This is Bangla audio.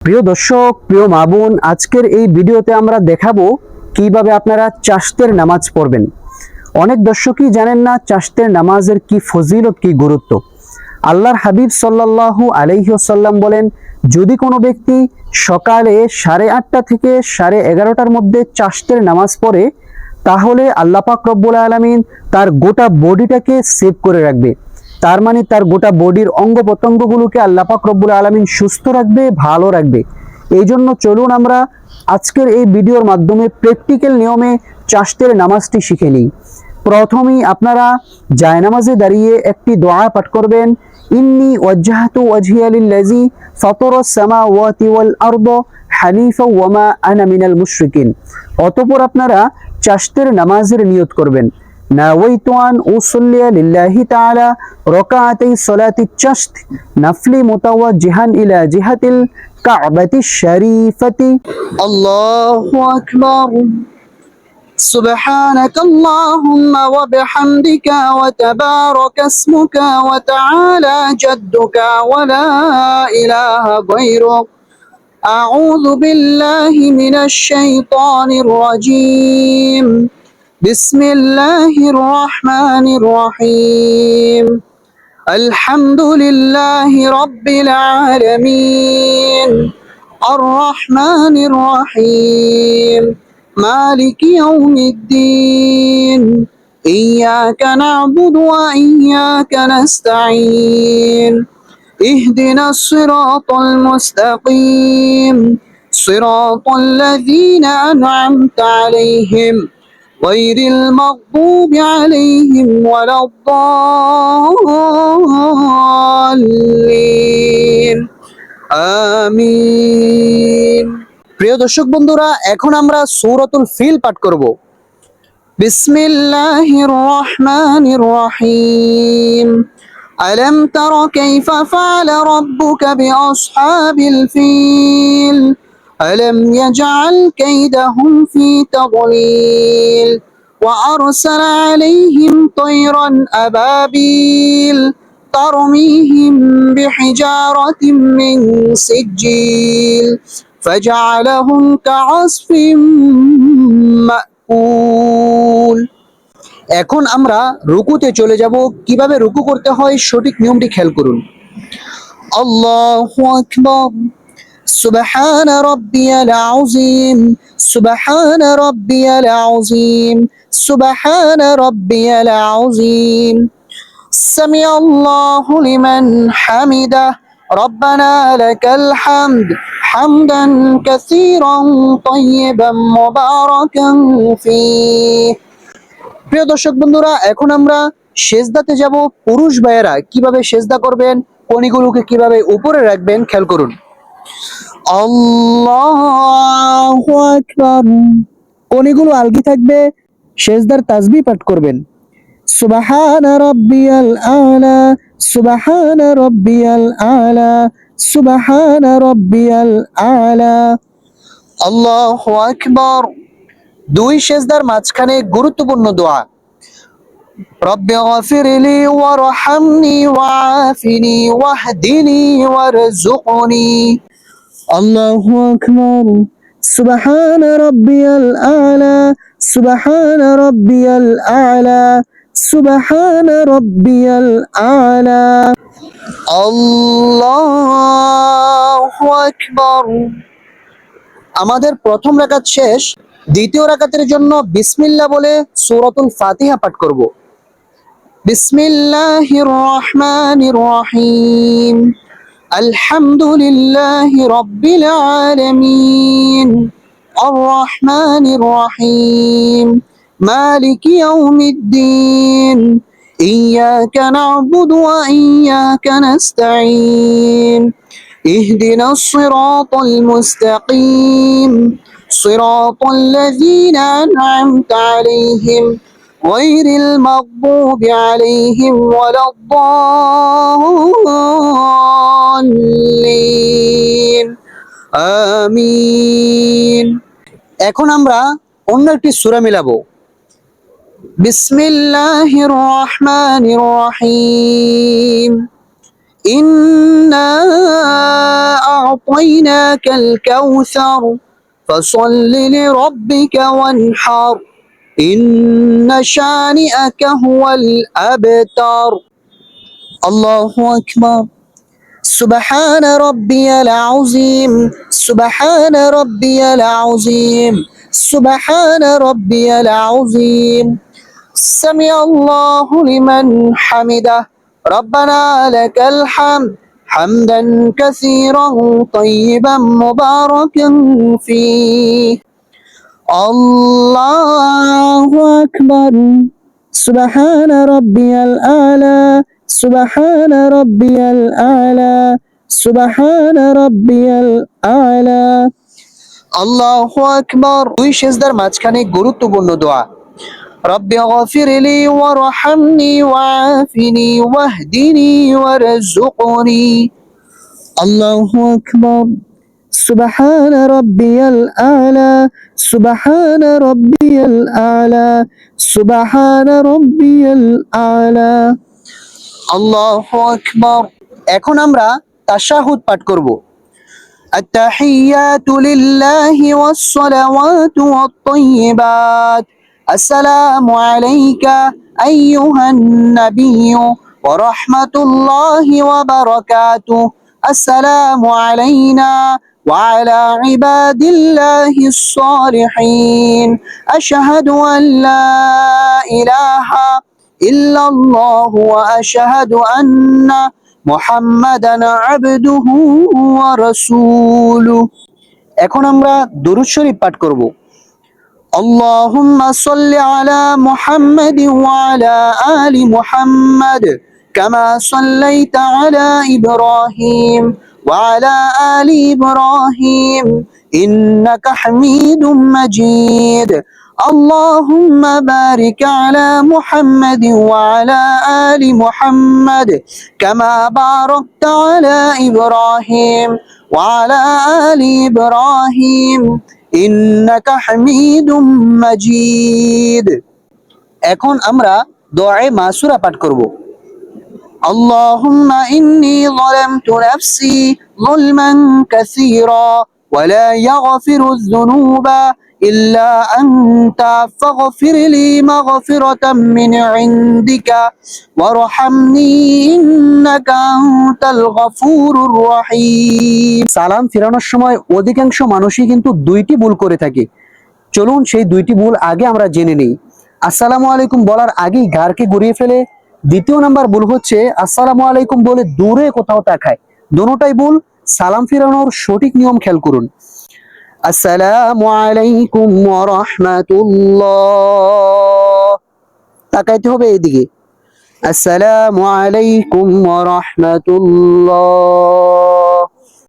প্রিয় দর্শক, প্রিয় মা বোন, আজকের এই ভিডিওতে আমরা দেখাবো কিভাবে আপনারা চাশতের নামাজ পড়বেন। অনেক দর্শকই জানেন না চাশতের নামাজের কি ফজিলত, কি গুরুত্ব। আল্লাহর হাবিব সাল্লাল্লাহু আলাইহি ওয়াসাল্লাম বলেন, যদি কোনো ব্যক্তি সকালে 8:30 থেকে 11:30টার মধ্যে চাশতের নামাজ পড়ে, তাহলে আল্লাহ পাক রব্বুল আলামিন তার গোটা বডিটাকে সেভ করে রাখবে। তার মানে তার গোটা বডির অঙ্গ প্রত্যঙ্গগুলোকে আল্লাহ পাক রব্বুল আলামিন সুস্থ রাখবে, ভালো রাখবে। এই জন্য চলুন আমরা আজকের এই ভিডিওর মাধ্যমে প্র্যাকটিক্যাল নিয়মে চাশতের নামাজটি শিখে নিই। প্রথমেই আপনারা জায়নামাজে দাঁড়িয়ে একটি দোয়া পাঠ করবেন, ইন্নী ওয়াজ্জাহতু ওয়াজহিয়া লিল্লাযী ফাতারাস সামাওয়াতি ওয়াল আরদ হানিফা ওয়া মা আনা মিনাল মুশরিকিন। অতঃপর আপনারা চাশতের নামাজের নিয়ত করবেন, নাওয়াইতু আন উসাল্লিয়া লিল্লাহি তাআলা রাকাআতাই সালাতিচ চাশত নাফলি মুতাওয়াজ্জিহান ইলা জিহাতিল কাবাতিশ শরীফাতি। আল্লাহু আকবার। سبحانك اللهم وبحمدك وتبارك اسمك وتعالى جدك ولا إله غيرك. أعوذ بالله من الشيطان الرجيم. بسم الله الرحمن الرحيم. الحمد لله رب العالمين الرحمن الرحيم مالك يوم الدين إياك نعبد وإياك نستعين اهدنا الصراط المستقيم صراط الذين أنعمت عليهم غير المغضوب عليهم ولا الضالين آمين। প্রিয় দর্শক বন্ধুরা, এখন আমরা সূরাতুল ফিল পাঠ করব। বিসমিল্লাহির রহমানির রহিম। আলাম তারা কাইফা ফাআলা রাব্বুকা বিআসহাবিল ফিল আলাম ইয়াজআল কাইদাহুম ফি তাদলিল ওয়া আরসালা আলাইহিম তায়রান আবাবিল তারমিহিম বিহিজারাতিন মিন সিজ্জিল فجعلهم كعصف مأكول। এখন আমরা রুকুতে চলে যাব। কিভাবে রুকু করতে হয় সঠিক নিয়মটি খেয়াল করুন। আল্লাহু আকবার। সুবহান রাব্বিয়াল আযীম সুবহান রাব্বিয়াল আযীম সুবহান রাব্বিয়াল আযীম। সামিআল্লাহু লিমান হামিদাহ ربنا لك الحمد حمدا كثيرا طيبا مباركا فيه। প্রিয় দর্শক বন্ধুরা, এখন আমরা সেজদাতে যাব। পুরুষ ভাইয়েরা কিভাবে সেজদা করবেন, কনিগুলোকে কিভাবে উপরে রাখবেন খেয়াল করুন। আল্লাহু আকবার। কনিগুলো আলগি থাকবে, সেজদার তাসবিহ পাঠ করবেন। সুবহান রাব্বিয়াল আলা সুবহান রাব্বিয়াল আলা সুবহান রাব্বিয়াল আলা। আল্লাহু আকবার। দুই সেজদার মাঝখানে গুরুত্বপূর্ণ দোয়া, রব্বি গফিরলি ওয়ারহামনি ওয়াআফিনি ওয়াহদিনি ওয়ারযুকনি। আল্লাহু আকবার। সুবহান রাব্বিয়াল আলা সুবহান রাব্বিয়াল আলা সুবহান রাব্বিয়াল আলা। আল্লাহু আকবার। আমাদের প্রথম রাকাত শেষ। দ্বিতীয় রাকাতের জন্য বিসমিল্লাহ বলে সূরাতুল ফাতিহা পাঠ করব। বিসমিল্লাহির রহমানির রহিম। আলহামদুলিল্লাহি রাব্বিল আলামিন আর রহমানির রহিম মালিকি ইয়াউমিদ্দিন ইয়্যাকা না'বুদু ওয়া ইয়্যাকা নাস্তাঈন ইহদিনাস সিরাতাল মুস্তাকিম صراط الذين أنعمت عليهم غير المغضوب عليهم ولا الضالين آمين। এখন আমরা অন্য একটি সূরা মিলাবো। বিসমিল্লাহির রহমানির রহিম। إنا أعطيناك الكوثر فصل لربك وانحر إن شانئك هو الأبتر الله أكبر سبحان ربي العظيم سبحان ربي العظيم سبحان ربي العظيم سمع الله لمن حمده ربنا لك الحمد حمدا كثيرا طيبا مباركا فيه الله أكبر سبحان ربي الأعلى سبحان ربي الأعلى سبحان ربي الأعلى الله أكبر দুই সেজদার মাঝখানে গুরুত্বপূর্ণ দোয়া رب اغفر لي وارحمني وعافني واهدني وارزقني الله أكبر سبحان ربي الأعلى سبحان ربي الأعلى سبحان ربي الأعلى الله أكبر এখন আমরা তাশাহুদ পাঠ করব التحيات لله والصلوات والطيبات السلام عليك أيها النبي ورحمة الله وبركاته السلام علينا وعلى عباد الله الصالحين أشهد أن لا إله إلا الله وأشهد أن محمدا عبده ورسوله এখন আমরা দুরূদ শরীফ পাঠ করব اللهم صل على محمد وعلى آل محمد كما صليت على إبراهيم وعلى آل إبراهيم إنك حميد مجيد اللهم بارك على محمد وعلى آل محمد كما باركت على إبراهيم وعلى آل إبراهيم إنك حميد مجيد এখন আমরা দোয়ায়ে মাসুরা পাঠ করব اللهم إني ظلمت نفسي ظلما كثيرا ولا يغفر الذنوب إلا أنت فاغفر لي مغفرة من عندك وارحمني إنك أنت الغفور الرحيم সালাম ফেরানোর সময় অধিকাংশ মানুষই কিন্তু দুইটি ভুল করে থাকে চলুন সেই দুইটি ভুল আগে আমরা জেনে নেই আসসালামু আলাইকুম বলার আগেই ঘাড়কে ঘুরিয়ে ফেলে দ্বিতীয় নাম্বার ভুল হচ্ছে আসসালামু আলাইকুম বলে দূরে কোথাও তাকায় দুটোটাই ভুল সালাম ফেরানোর সঠিক নিয়ম খেয়াল করুন আসসালামু আলাইকুম ওয়া রাহমাতুল্লাহ তাকাইতে হবে এইদিকে আসসালামু আলাইকুম ওয়া রাহমাতুল্লাহ